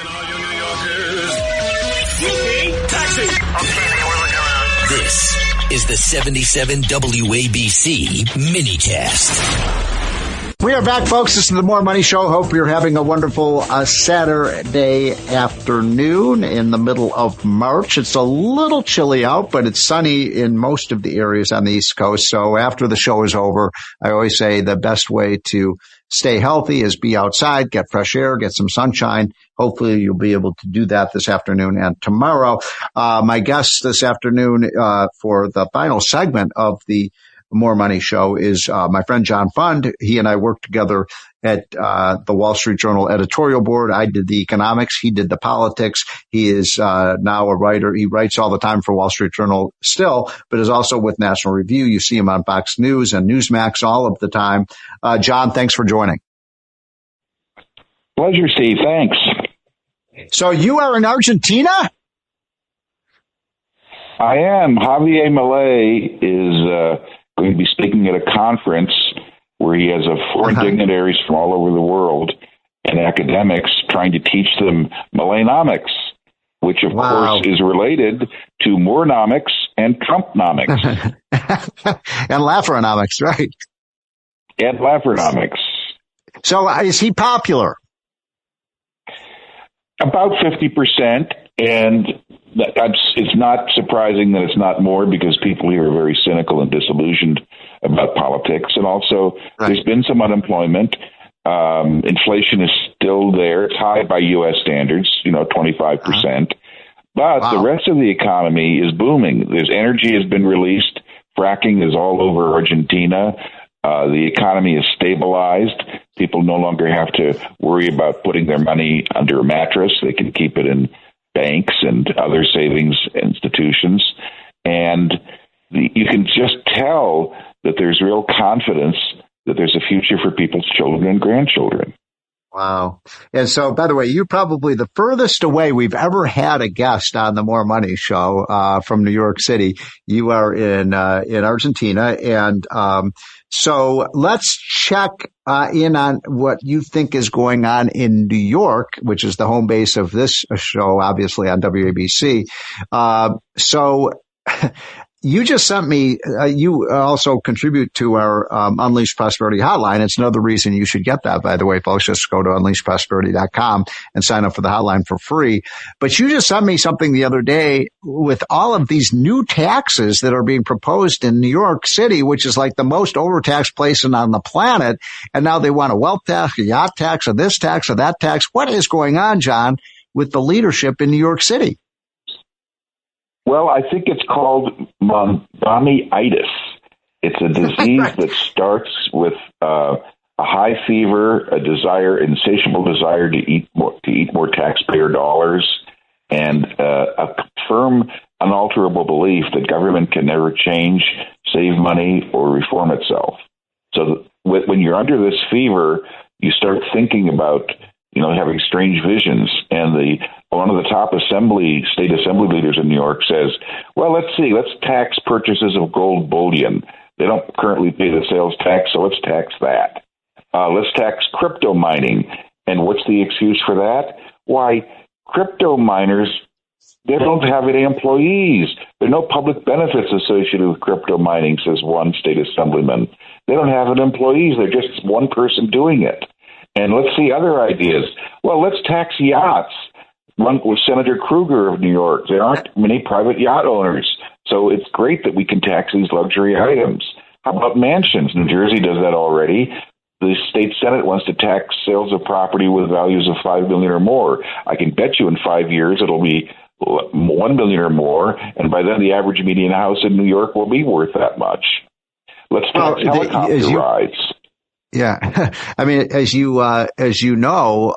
Attention all you New Yorkers. Taxi! Okay, we're looking around. This is the 77 WABC minicast. We are back, folks. This is the More Money Show. Hope you're having a wonderful Saturday afternoon in the middle of March. It's a little chilly out, but it's sunny in most of the areas on the East Coast. So after the show is over, I always say the best way to stay healthy is be outside, get fresh air, get some sunshine. Hopefully you'll be able to do that this afternoon and tomorrow. My guest this afternoon for the final segment of the More Money Show is my friend John Fund. He and I worked together at the Wall Street Journal editorial board. I did the economics. He did the politics. He is now a writer. He writes all the time for Wall Street Journal still, but is also with National Review. You see him on Fox News and Newsmax all of the time. John, thanks for joining. Pleasure, Steve. Thanks. So you are in Argentina? I am. Javier Milei is going to be speaking at a conference where he has four dignitaries from all over the world and academics trying to teach them Mileinomics, which of course is related to Moorenomics and Trumpnomics. And Lafferonomics, right? And Lafferonomics. So is he popular? About 50%, and it's not surprising that it's not more because people here are very cynical and disillusioned about politics. And also, there's been some unemployment. Inflation is still there. It's high by U.S. standards, 25%. But the rest of the economy is booming. There's energy has been released. Fracking is all over Argentina. The economy is stabilized. People no longer have to worry about putting their money under a mattress. They can keep it in banks and other savings institutions. And you can just tell that there's real confidence that there's a future for people's children and grandchildren. Wow. And so, by the way, you're probably the furthest away we've ever had a guest on the More Money Show from New York City. You are in Argentina. And so let's check in on what you think is going on in New York, which is the home base of this show, obviously, on WABC. So you just sent me, you also contribute to our Unleash Prosperity hotline. It's another reason you should get that, by the way, folks. Just go to unleashprosperity.com and sign up for the hotline for free. But you just sent me something the other day with all of these new taxes that are being proposed in New York City, which is like the most overtaxed place on the planet. And now they want a wealth tax, a yacht tax, or this tax, or that tax. What is going on, John, with the leadership in New York City? Well, I think it's called Mommyitis. It's a disease that starts with a high fever, a insatiable desire to eat more taxpayer dollars, and a firm, unalterable belief that government can never change, save money, or reform itself. So when you're under this fever, you start thinking about having strange visions. And one of the top state assembly leaders in New York says, well, let's tax purchases of gold bullion. They don't currently pay the sales tax, so let's tax that. Let's tax crypto mining. And what's the excuse for that? Why, crypto miners, they don't have any employees. There are no public benefits associated with crypto mining, says one state assemblyman. They don't have any employees. They're just one person doing it. And let's see other ideas. Well, let's tax yachts. Run with Senator Kruger of New York. There aren't many private yacht owners. So it's great that we can tax these luxury items. How about mansions? New Jersey does that already. The state Senate wants to tax sales of property with values of $5 million or more. I can bet you in 5 years it'll be $1 million or more. And by then the average median house in New York will be worth that much. Let's tax helicopter rides. Yeah. I mean, as you know,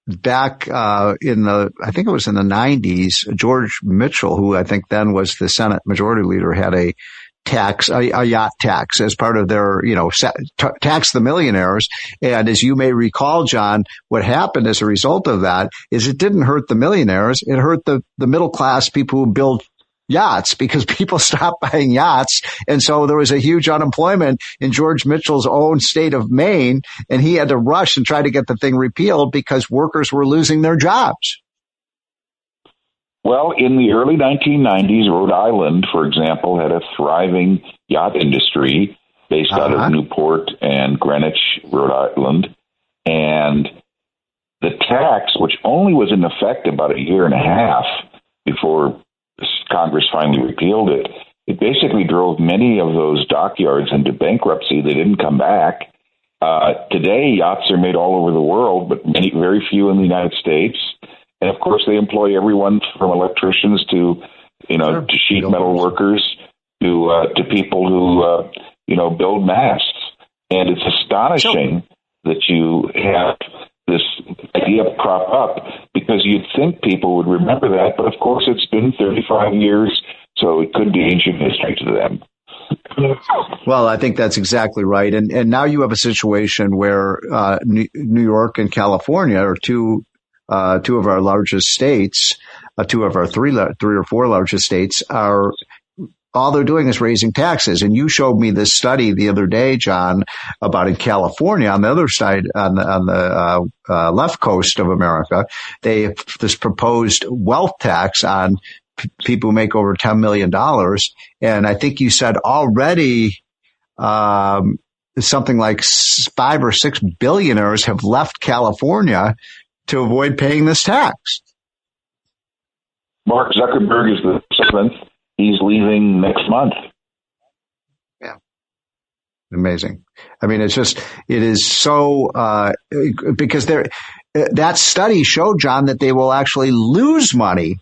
back I think it was in the 90s, George Mitchell, who I think then was the Senate Majority Leader, had a yacht tax as part of their, tax the millionaires. And as you may recall, John, what happened as a result of that is it didn't hurt the millionaires. It hurt the middle class people who build yachts because people stopped buying yachts. And so there was a huge unemployment in George Mitchell's own state of Maine, and he had to rush and try to get the thing repealed because workers were losing their jobs. Well, in the early 1990s, Rhode Island, for example, had a thriving yacht industry based out of Newport and Greenwich, Rhode Island. And the tax, which only was in effect about a year and a half before Congress finally repealed it, it basically drove many of those dockyards into bankruptcy. They didn't come back. Today, yachts are made all over the world, but very few in the United States. And of course, they employ everyone from electricians to, to sheet metal workers, to people who, build masts. And it's astonishing that you have this idea crop up, because you'd think people would remember that. But of course, it's been 35 years, so it could be ancient history to them. Well, I think that's exactly right. And now you have a situation where New York and California are two of our largest states, two of our three or four largest states are. All they're doing is raising taxes. And you showed me this study the other day, John, about in California on the other side, on the left coast of America, they have this proposed wealth tax on people who make over $10 million. And I think you said already, something like 5 or 6 billionaires have left California to avoid paying this tax. Mark Zuckerberg is the 7th. He's leaving next month. Yeah. Amazing. I mean, it is so, because that study showed, John, that they will actually lose money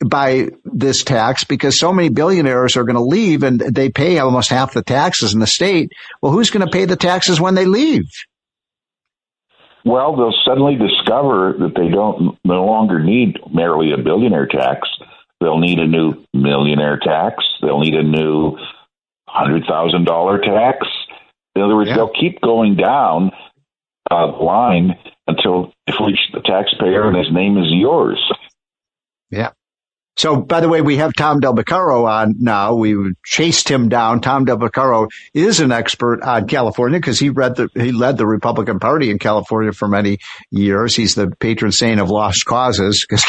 by this tax because so many billionaires are going to leave and they pay almost half the taxes in the state. Well, who's going to pay the taxes when they leave? Well, they'll suddenly discover that they no longer need merely a billionaire tax. They'll need a new millionaire tax. They'll need a new $100,000 tax. In other words, they'll keep going down the line until they reach the taxpayer and his name is yours. Yeah. So, by the way, we have Tom Del Beccaro on now. We chased him down. Tom Del Beccaro is an expert on California because he led the Republican Party in California for many years. He's the patron saint of lost causes because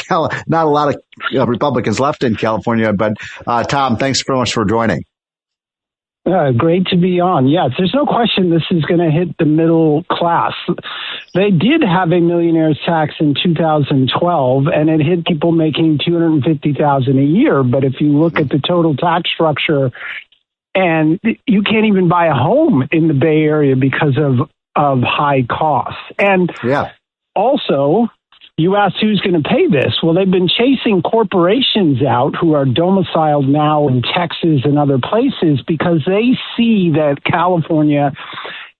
not a lot of Republicans left in California. But Tom, thanks very much for joining. Great to be on. Yes, there's no question this is going to hit the middle class. They did have a millionaire's tax in 2012, and it hit people making $250,000 a year. But if you look at the total tax structure, and you can't even buy a home in the Bay Area because of high costs. And also, you asked who's going to pay this. Well, they've been chasing corporations out who are domiciled now in Texas and other places because they see that California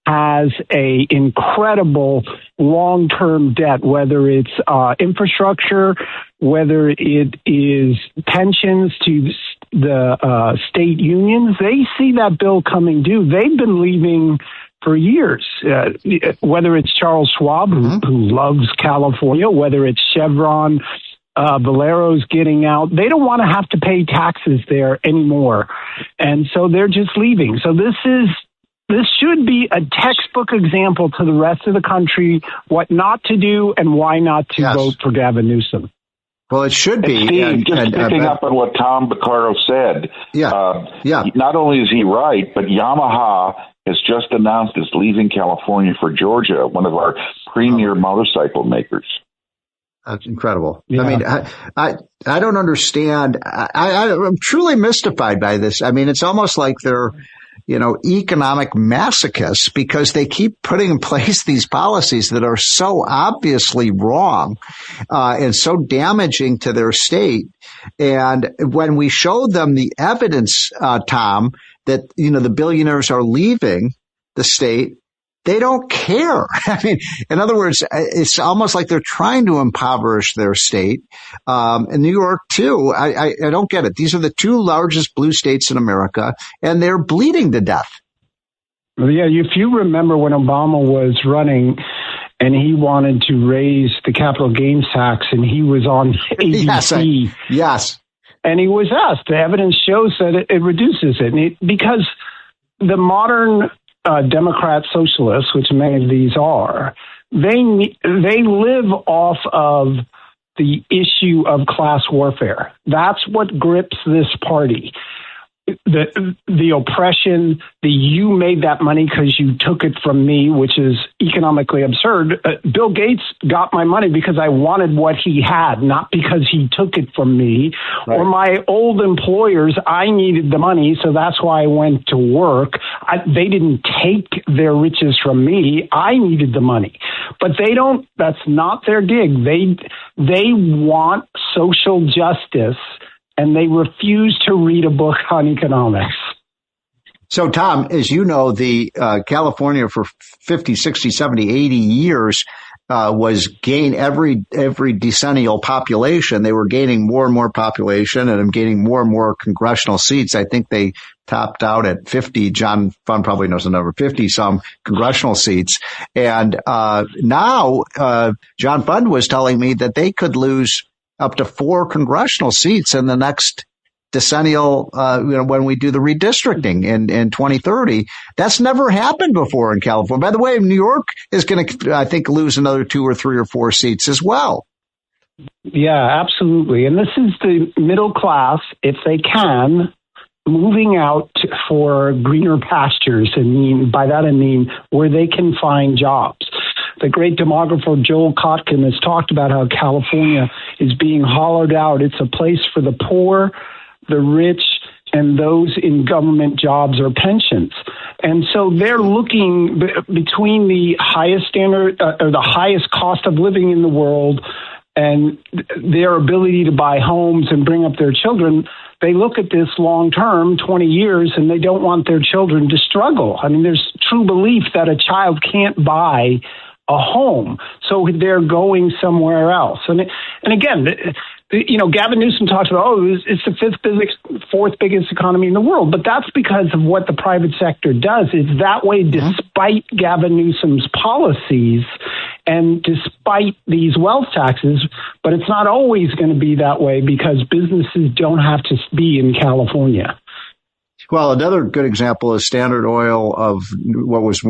has a incredible long-term debt, whether it's infrastructure, whether it is pensions to the state unions. They see that bill coming due. They've been leaving for years, whether it's Charles Schwab, who loves California, whether it's Chevron, Valero's getting out. They don't want to have to pay taxes there anymore. And so they're just leaving. So this should be a textbook example to the rest of the country, what not to do and why not to vote for Gavin Newsom. Well, it should be. Steve, picking up on what Tom Beccaro said, not only is he right, but Yamaha has just announced it's leaving California for Georgia, one of our premier motorcycle makers. That's incredible. Yeah. I mean, I don't understand. I'm truly mystified by this. I mean, it's almost like they're, economic masochists because they keep putting in place these policies that are so obviously wrong, and so damaging to their state. And when we showed them the evidence, Tom, that, the billionaires are leaving the state, they don't care. I mean, in other words, it's almost like they're trying to impoverish their state. In New York, too, I don't get it. These are the two largest blue states in America, and they're bleeding to death. Well, yeah, if you remember when Obama was running and he wanted to raise the capital gains tax and he was on ABC. Yes. And he was asked, the evidence shows that it reduces it. Because the modern Democrat socialists, which many of these are, they live off of the issue of class warfare. That's what grips this party. The oppression, you made that money because you took it from me, which is economically absurd. Bill Gates got my money because I wanted what he had, not because he took it from me. Right. Or my old employers, I needed the money, so that's why I went to work. They didn't take their riches from me. I needed the money. But that's not their gig. They want social justice, and they refuse to read a book on economics. So, Tom, as you know, the California for 50, 60, 70, 80 years was gain every decennial population. They were gaining more and more population and gaining more and more congressional seats. I think they topped out at 50. John Fund probably knows the number, 50 some congressional seats. And now John Fund was telling me that they could lose up to 4 congressional seats in the next decennial, when we do the redistricting in 2030. That's never happened before in California. By the way, New York is going to, I think, lose another 2 or 3 or 4 seats as well. Yeah, absolutely. And this is the middle class, if they can, moving out for greener pastures. And by that I mean where they can find jobs. The great demographer Joel Kotkin has talked about how California is being hollowed out. It's a place for the poor, the rich, and those in government jobs or pensions. And so they're looking between the highest standard or the highest cost of living in the world and their ability to buy homes and bring up their children. They look at this long term, 20 years, and they don't want their children to struggle. I mean, there's true belief that a child can't buy a home, so they're going somewhere else. And again, Gavin Newsom talks about, it's the 4th biggest economy in the world, but that's because of what the private sector does. It's that way despite Gavin Newsom's policies and despite these wealth taxes, but it's not always going to be that way because businesses don't have to be in California. Well, another good example is Standard Oil of what was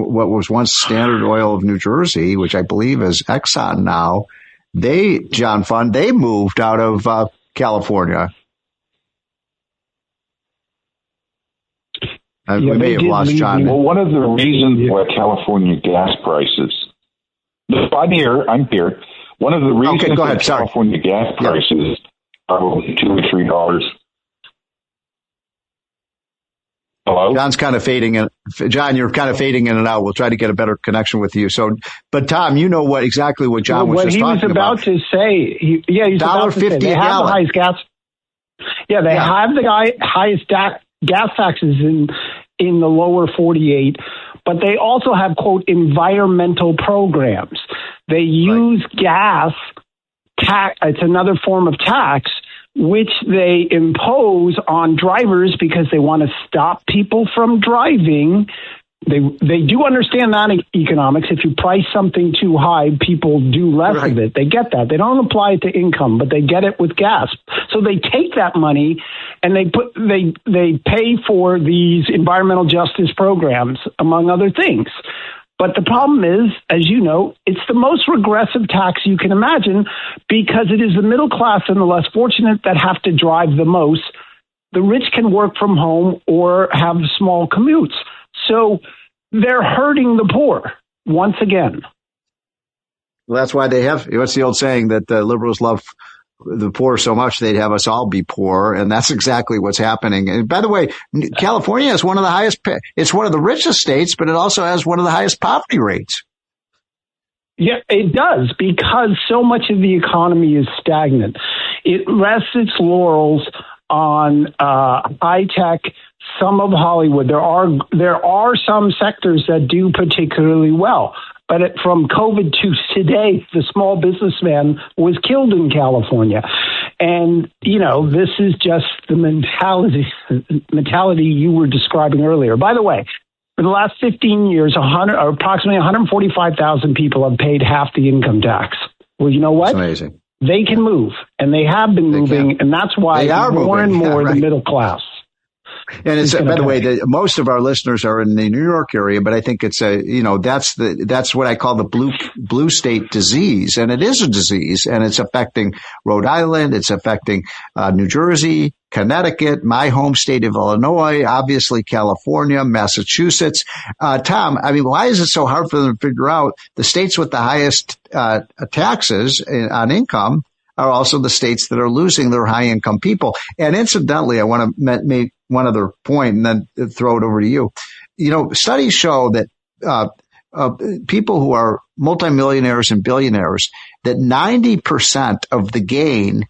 once Standard Oil of New Jersey, which I believe is Exxon now. John Fund, they moved out of California. We may have lost John. Well, one of the reasons why California gas prices, I'm here. One of the reasons why California gas prices are only $2 or $3. Hello? John's kind of fading in. John, you're kind of fading in and out. We'll try to get a better connection with you. So, but Tom, you know exactly what John was just talking about. What he was about to say. He's about to say they have the highest gas. Yeah, they have the highest gas taxes in the lower 48, but they also have, quote, environmental programs. They use gas tax. It's another form of tax, which they impose on drivers because they want to stop people from driving. They do understand that in economics. If you price something too high, people do less of it. They get that. They don't apply it to income, but they get it with gas. So they take that money and they pay for these environmental justice programs, among other things. But the problem is, as you know, it's the most regressive tax you can imagine because it is the middle class and the less fortunate that have to drive the most. The rich can work from home or have small commutes. So they're hurting the poor once again. Well, that's why they have, what's the old saying that the liberals love the poor so much they'd have us all be poor. And that's exactly what's happening. And by the way, California is one of the highest, it's one of the richest states, but it also has one of the highest poverty rates. Yeah, it does, because so much of the economy is stagnant. It rests its laurels on high tech, some of Hollywood. There are some sectors that do particularly well. But from COVID to today, the small businessman was killed in California. And, this is just the mentality you were describing earlier. By the way, for the last 15 years, approximately 145,000 people have paid half the income tax. Well, you know what? That's amazing. they can move, and they have been moving, and that's why more and more the middle class. And it's, by the way, most of our listeners are in the New York area, but I think it's that's what I call the blue state disease. And it is a disease, and it's affecting Rhode Island. It's affecting New Jersey, Connecticut, my home state of Illinois, obviously California, Massachusetts. Tom, I mean, why is it so hard for them to figure out the states with the highest taxes on income are also the states that are losing their high income people? And incidentally, I want to make one other point and then throw it over to you. You know, studies show that people who are multimillionaires and billionaires, that 90% of the gain,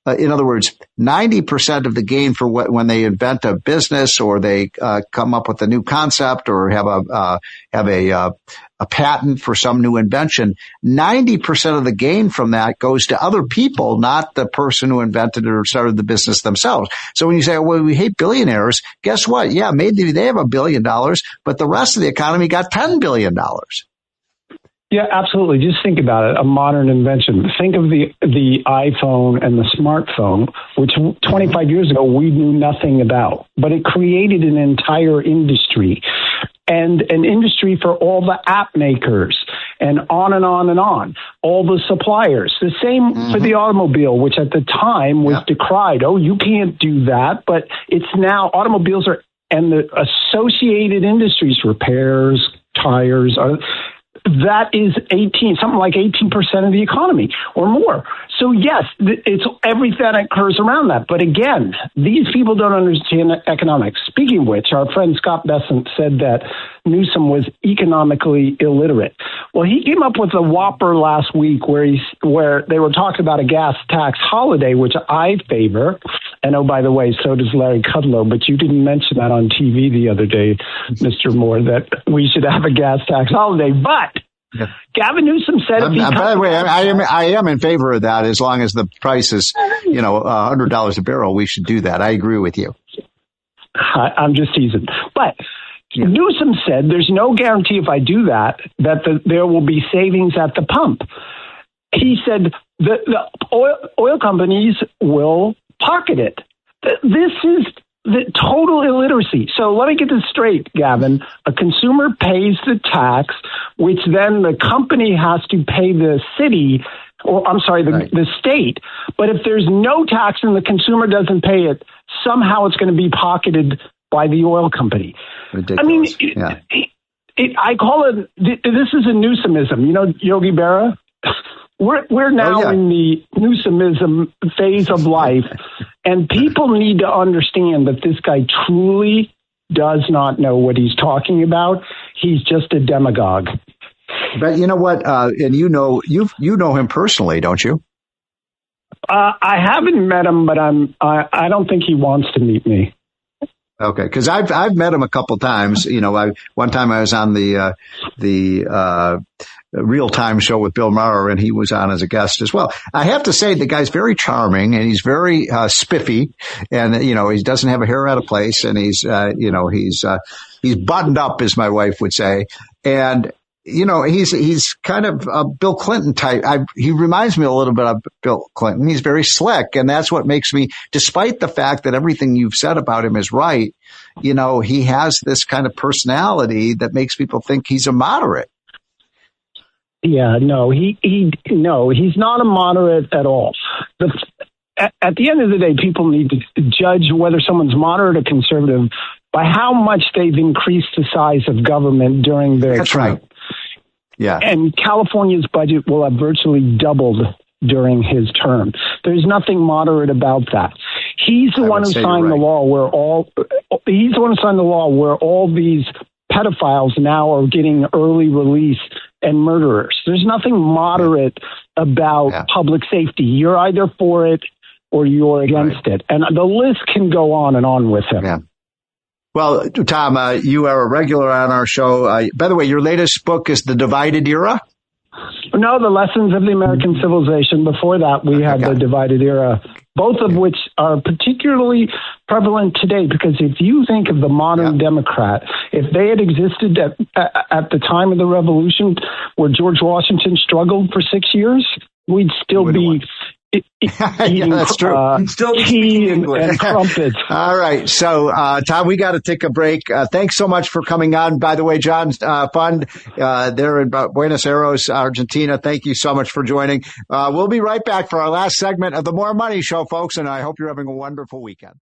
in other words, 90% of the gain for when they invent a business or they come up with a new concept or have a patent for some new invention, 90% of the gain from that goes to other people, not the person who invented it or started the business themselves. So when you say, well, we hate billionaires, guess what? Yeah, maybe they have $1 billion, but the rest of the economy got $10 billion. Yeah, absolutely. Just think about it. A modern invention. Think of the iPhone and the smartphone, which 25 years ago we knew nothing about, but it created an entire industry and an industry for all the app makers and on and on and on, all the suppliers. The same for the automobile, which at the time was decried. Oh, you can't do that. But it's now automobiles and the associated industries, repairs, tires, that is something like 18% of the economy or more. So yes, it's everything that occurs around that. But again, these people don't understand economics. Speaking of which, our friend Scott Bessent said that Newsom was economically illiterate. Well, he came up with a whopper last week where they were talking about a gas tax holiday, which I favor. And oh, by the way, so does Larry Kudlow, but you didn't mention that on TV the other day, Mr. Moore, that we should have a gas tax holiday. But Gavin Newsom said, by the way, I am in favor of that as long as the price is, $100 a barrel. We should do that. I agree with you. I'm just teasing. But Newsom said there's no guarantee if I do that there will be savings at the pump. He said the oil companies will pocket it. This is the total illiteracy. So let me get this straight, Gavin. A consumer pays the tax, which then the company has to pay the city, or I'm sorry, the state. But if there's no tax and the consumer doesn't pay it, somehow it's going to be pocketed by the oil company. Ridiculous. I mean, I call it, this is a Newsomism. You know, Yogi Berra? We're now in the Newsomism phase of life, and people need to understand that this guy truly does not know what he's talking about. He's just a demagogue. But you know what? And you know him personally, don't you? I haven't met him, but I don't think he wants to meet me. Okay, because I've met him a couple times. You know, one time I was on the Real Time show with Bill Maher, and he was on as a guest as well. I have to say the guy's very charming, and he's very spiffy, and he doesn't have a hair out of place, and he's buttoned up, as my wife would say, and he's kind of a Bill Clinton type. He reminds me a little bit of Bill Clinton. He's very slick, and that's what makes me, despite the fact that everything you've said about him is right, he has this kind of personality that makes people think he's a moderate. Yeah, no, he's not a moderate at all. At the end of the day, people need to judge whether someone's moderate or conservative by how much they've increased the size of government during their term. Right. Yeah. And California's budget will have virtually doubled during his term. There's nothing moderate about that. He's the one who signed the law where all these pedophiles now are getting early release and murderers. There's nothing moderate about public safety. You're either for it or you're against it. And the list can go on and on with him. Yeah. Well, Tom, you are a regular on our show. By the way, your latest book is The Divided Era? No, The Lessons of the American Civilization. Before that, we had The Divided Era, both of which are particularly prevalent today, because if you think of the modern Democrat, if they had existed at the time of the Revolution where George Washington struggled for 6 years, we'd still be Yeah, that's true. Still tea and crumpets. All right. So, Tom, we got to take a break. Thanks so much for coming on. By the way, John's fund there in Buenos Aires, Argentina. Thank you so much for joining. We'll be right back for our last segment of the More Money Show, folks, and I hope you're having a wonderful weekend.